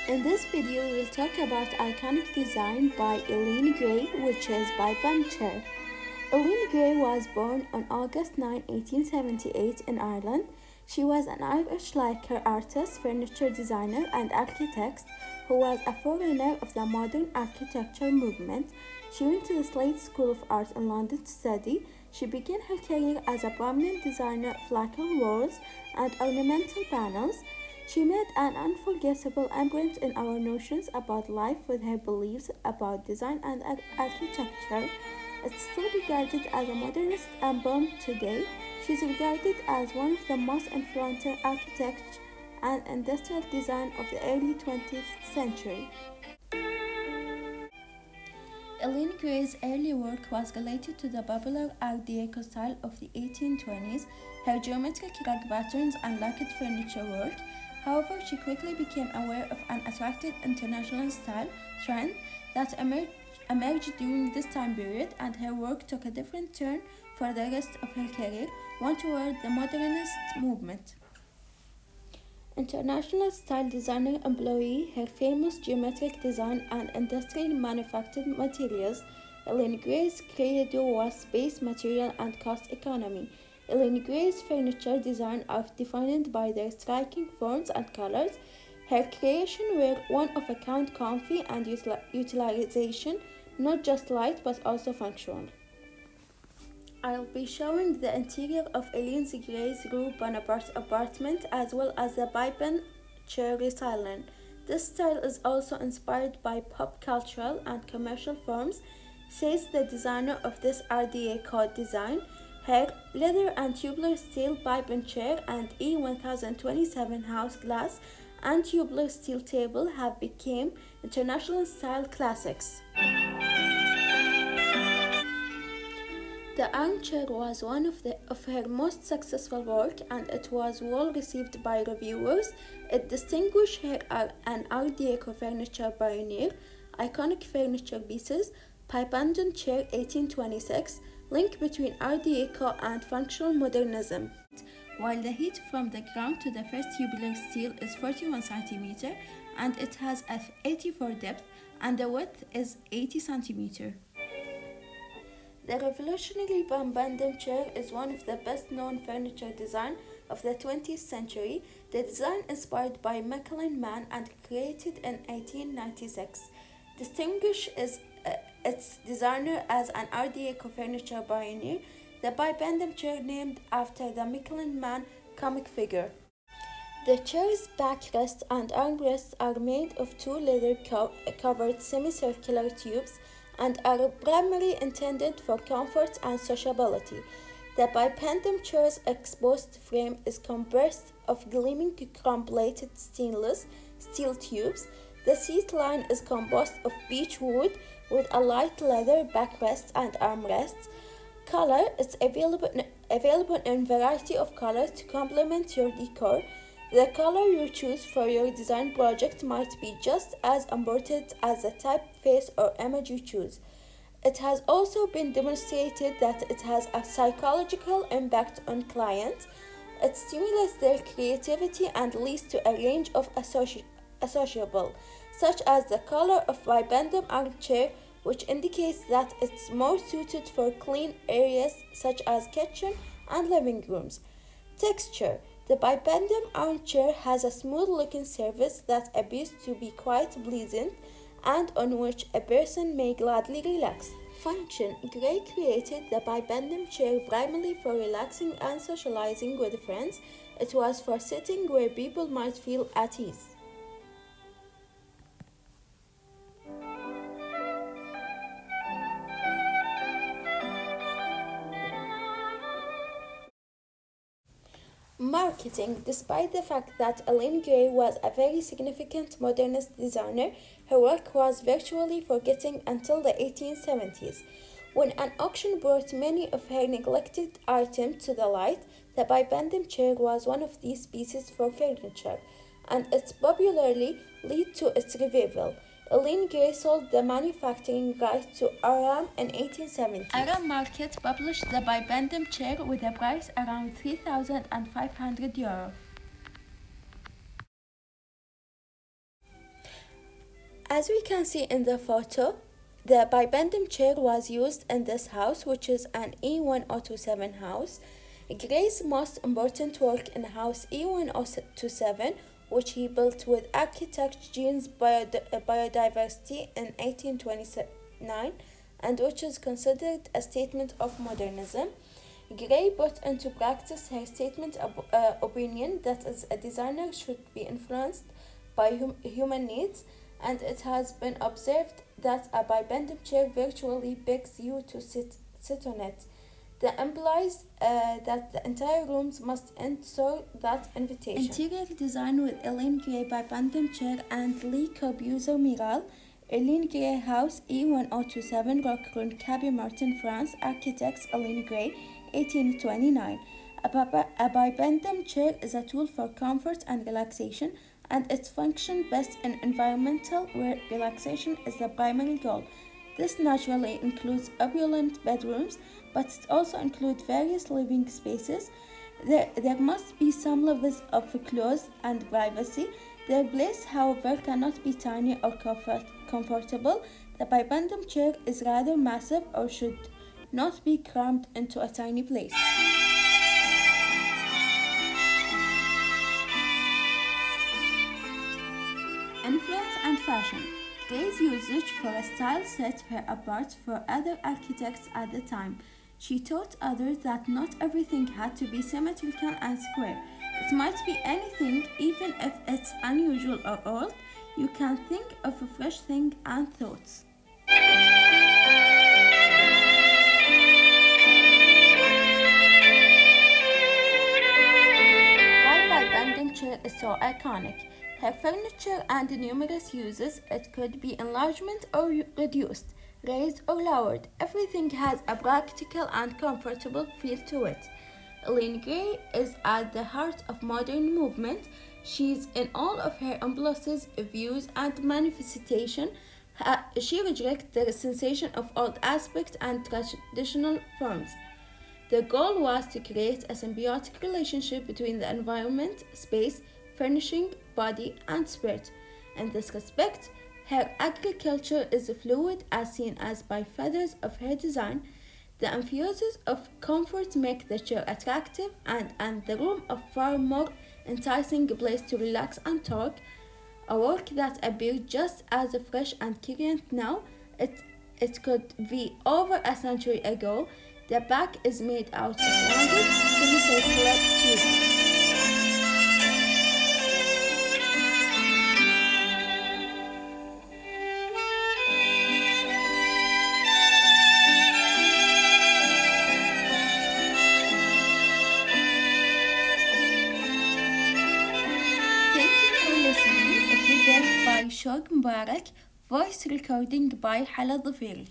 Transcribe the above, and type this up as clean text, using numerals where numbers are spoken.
In this video, we'll talk about iconic design by Eileen Gray, which is bibendum chair. Eileen Gray was born on August 9, 1878 in Ireland. She was an Irish lacquer artist, furniture designer, and architect who was a forerunner of the modern architecture movement. She went to the Slade School of Art in London to study. She began her career as a prominent designer of lacquer walls and ornamental panels. She made an unforgettable imprint in our notions about life with her beliefs about design and architecture. It's still regarded as a modernist emblem today. She's regarded as one of the most influential architects and industrial design of the early 20th century. Eileen Gray's early work was related to the popular Art Deco style of the 1820s, her geometric rug patterns and lacquered furniture work. However, she quickly became aware of an attractive international style trend that emerged during this time period, and her work took a different turn for the rest of her career, one toward the modernist movement. International style designer employee her famous geometric design and industrial manufactured materials. Eileen Gray's credo was space, material, and cost economy. Eileen Gray's furniture design are defined by their striking forms and colors. Her creations were one-of-a-kind, comfy, and utilization, not just light but also functional. I'll be showing the interior of Eileen Gray's room Bonaparte apartment as well as the bibendum chair restyling. This style is also inspired by pop cultural and commercial forms, says the designer of this Art Deco design. Her leather and tubular steel bibendum chair and E1027 house glass and tubular steel table have become international style classics. The armchair was one of her most successful work, and it was well received by reviewers. It distinguished her as an Art Deco furniture pioneer. Iconic furniture pieces, bibendum chair 1826, link between Art Deco and functional modernism. While the height from the ground to the first tubular steel is 41 cm and it has a 84 depth and the width is 80 cm. The revolutionary bibendum chair is one of the best-known furniture designs of the 20th century. The design, inspired by Macmillan Man and created in 1896, distinguishes its designer as an Art Deco furniture pioneer. The bibendum chair named after the Macmillan Man comic figure. The chair's backrest and armrests are made of two leather-covered semicircular tubes and are primarily intended for comfort and sociability. The bibendum chair's exposed frame is composed of gleaming chrome-plated stainless steel tubes. The seat line is composed of beech wood with a light leather backrest and armrests. Color is available in variety of colors to complement your decor. The color you choose for your design project might be just as important as the typeface or image you choose. It has also been demonstrated that it has a psychological impact on clients. It stimulates their creativity and leads to a range of associable, such as the color of bibendum armchair, which indicates that it's more suited for clean areas such as kitchen and living rooms. Texture. The bibendum armchair has a smooth-looking surface that appears to be quite pleasant and on which a person may gladly relax. Function. Gray created the bibendum chair primarily for relaxing and socializing with friends. It was for sitting where people might feel at ease. Marketing. Despite the fact that Eileen Gray was a very significant modernist designer, her work was virtually forgotten until the 1870s, when an auction brought many of her neglected items to the light. The bibendum chair was one of these pieces for furniture, and it popularly led to its revival. Eileen Gray sold the manufacturing rights to Aram in 1870. Aram Market published the bibendum chair with a price around €3,500. As we can see in the photo, the bibendum chair was used in this house, which is an E1027 house. Gray's most important work in house E1027, which he built with architect Jean's biodiversity in 1829, and which is considered a statement of modernism. Gray put into practice her statement opinion that a designer should be influenced by human needs, and it has been observed that a bibendum chair virtually begs you to sit on it. That implies that the entire rooms must answer that invitation. Interior design with Eileen Gray bibendum chair and Lee Corbusier mural. Eileen Gray House E1027 Roquebrune, Cabin Martin, France. Architects Eileen Gray, 1829. A bibendum chair is a tool for comfort and relaxation, and it functions best in environmental where relaxation is the primary goal. This naturally includes opulent bedrooms, but it also includes various living spaces. There must be some levels of close and privacy. Their place, however, cannot be tiny or comfortable. The bibendum chair is rather massive or should not be crammed into a tiny place. Influence and fashion. Gray's usage for a style set her apart from other architects at the time. She taught others that not everything had to be symmetrical and square. It might be anything, even if it's unusual or old. You can think of a fresh thing and thoughts. Why bibendum chair is so iconic? Her furniture and numerous uses. It could be enlargement or reduced, raised or lowered. Everything has a practical and comfortable feel to it. Eileen Gray is at the heart of modern movement. She's in all of her impulses, views, and manifestation. She rejects the sensation of old aspects and traditional forms. The goal was to create a symbiotic relationship between the environment, space, furnishing, body, and spirit. In this respect, her agriculture is fluid, as seen as by feathers of her design. The emphasis of comfort make the chair attractive and the room a far more enticing place to relax and talk. A work that appears just as fresh and current now, it could be over a century ago. The back is made out of rounded, semicircular tubes. By Shog Mubarak, voice recording by Hala Dhafiri.